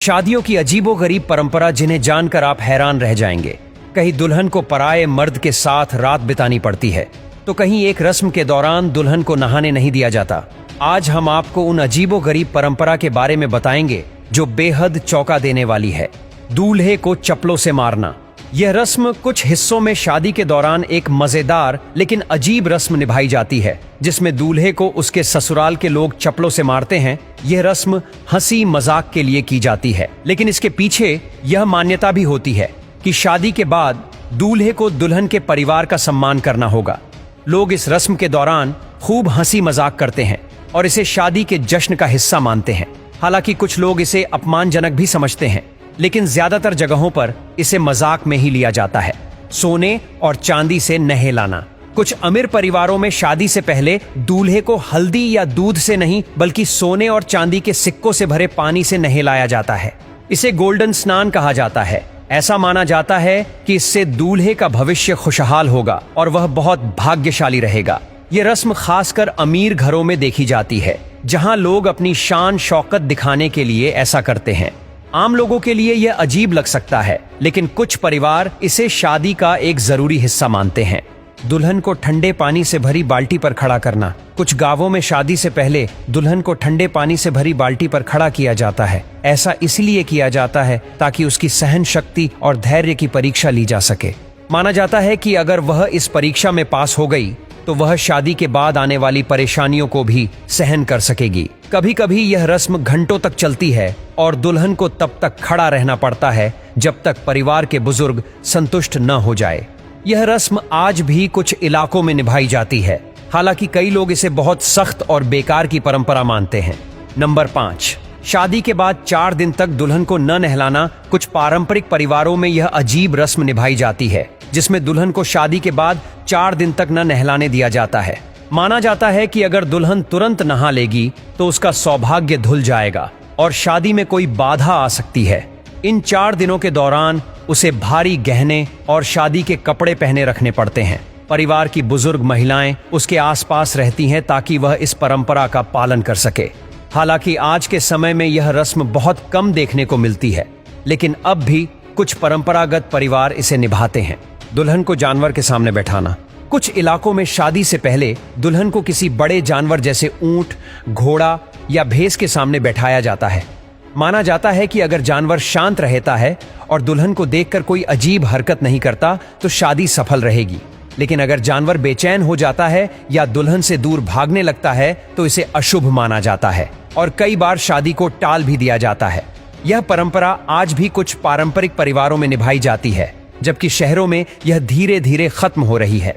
शादियों की अजीबोगरीब परंपरा जिन्हें जानकर आप हैरान रह जाएंगे। कहीं दुल्हन को पराये मर्द के साथ रात बितानी पड़ती है, तो कहीं एक रस्म के दौरान दुल्हन को नहाने नहीं दिया जाता। आज हम आपको उन अजीबोगरीब परंपरा के बारे में बताएंगे जो बेहद चौंका देने वाली है। दूल्हे को चप्पलों से मारना। यह रस्म कुछ हिस्सों में शादी के दौरान एक मजेदार लेकिन अजीब रस्म निभाई जाती है, जिसमें दूल्हे को उसके ससुराल के लोग चप्पलों से मारते हैं। यह रस्म हंसी मजाक के लिए की जाती है, लेकिन इसके पीछे यह मान्यता भी होती है कि शादी के बाद दूल्हे को दुल्हन के परिवार का सम्मान करना होगा। लोग इस रस्म के दौरान खूब हंसी मजाक करते हैं और इसे शादी के जश्न का हिस्सा मानते हैं। हालांकि कुछ लोग इसे अपमानजनक भी समझते हैं, लेकिन ज्यादातर जगहों पर इसे मजाक में ही लिया जाता है। सोने और चांदी से नहलाना। कुछ अमीर परिवारों में शादी से पहले दूल्हे को हल्दी या दूध से नहीं, बल्कि सोने और चांदी के सिक्कों से भरे पानी से नहलाया जाता है। इसे गोल्डन स्नान कहा जाता है। ऐसा माना जाता है कि इससे दूल्हे का भविष्य खुशहाल होगा और वह बहुत भाग्यशाली रहेगा। ये रस्म खासकर अमीर घरों में देखी जाती है, जहां लोग अपनी शान शौकत दिखाने के लिए ऐसा करते हैं। आम लोगों के लिए यह अजीब लग सकता है, लेकिन कुछ परिवार इसे शादी का एक जरूरी हिस्सा मानते हैं। दुल्हन को ठंडे पानी से भरी बाल्टी पर खड़ा करना। कुछ गांवों में शादी से पहले दुल्हन को ठंडे पानी से भरी बाल्टी पर खड़ा किया जाता है। ऐसा इसलिए किया जाता है ताकि उसकी सहन शक्ति और धैर्य की परीक्षा ली जा सके। माना जाता है कि अगर वह इस परीक्षा में पास हो गई तो वह शादी के बाद आने वाली परेशानियों को भी सहन कर सकेगी। कभी कभी यह रस्म घंटों तक चलती है और दुल्हन को तब तक खड़ा रहना पड़ता है जब तक परिवार के बुजुर्ग संतुष्ट न हो जाए। यह रस्म आज भी कुछ इलाकों में निभाई जाती है, हालांकि कई लोग इसे बहुत सख्त और बेकार की परंपरा मानते हैं। नंबर 5, शादी के बाद 4 दिन तक दुल्हन को न नहलाना। कुछ पारंपरिक परिवारों में यह अजीब रस्म निभाई जाती है, जिसमें दुल्हन को शादी के बाद 4 दिन तक न नहलाने दिया जाता है। माना जाता है कि अगर दुल्हन तुरंत नहा लेगी तो उसका सौभाग्य धुल जाएगा और शादी में कोई बाधा आ सकती है। इन 4 दिनों के दौरान उसे भारी गहने और शादी के कपड़े पहने रखने पड़ते हैं। परिवार की बुजुर्ग महिलाएं उसके आसपास रहती हैं ताकि वह इस परंपरा का पालन कर सके। हालांकि आज के समय में यह रस्म बहुत कम देखने को मिलती है, लेकिन अब भी कुछ परंपरागत परिवार इसे निभाते हैं। दुल्हन को जानवर के सामने बैठाना। कुछ इलाकों में शादी से पहले दुल्हन को किसी बड़े जानवर जैसे ऊंट, घोड़ा या भैंस के सामने बैठाया जाता है। माना जाता है कि अगर जानवर शांत रहता है और दुल्हन को देखकर कोई अजीब हरकत नहीं करता तो शादी सफल रहेगी। लेकिन अगर जानवर बेचैन हो जाता है या दुल्हन से दूर भागने लगता है तो इसे अशुभ माना जाता है और कई बार शादी को टाल भी दिया जाता है। यह परंपरा आज भी कुछ पारंपरिक परिवारों में निभाई जाती है, जबकि शहरों में यह धीरे धीरे खत्म हो रही है।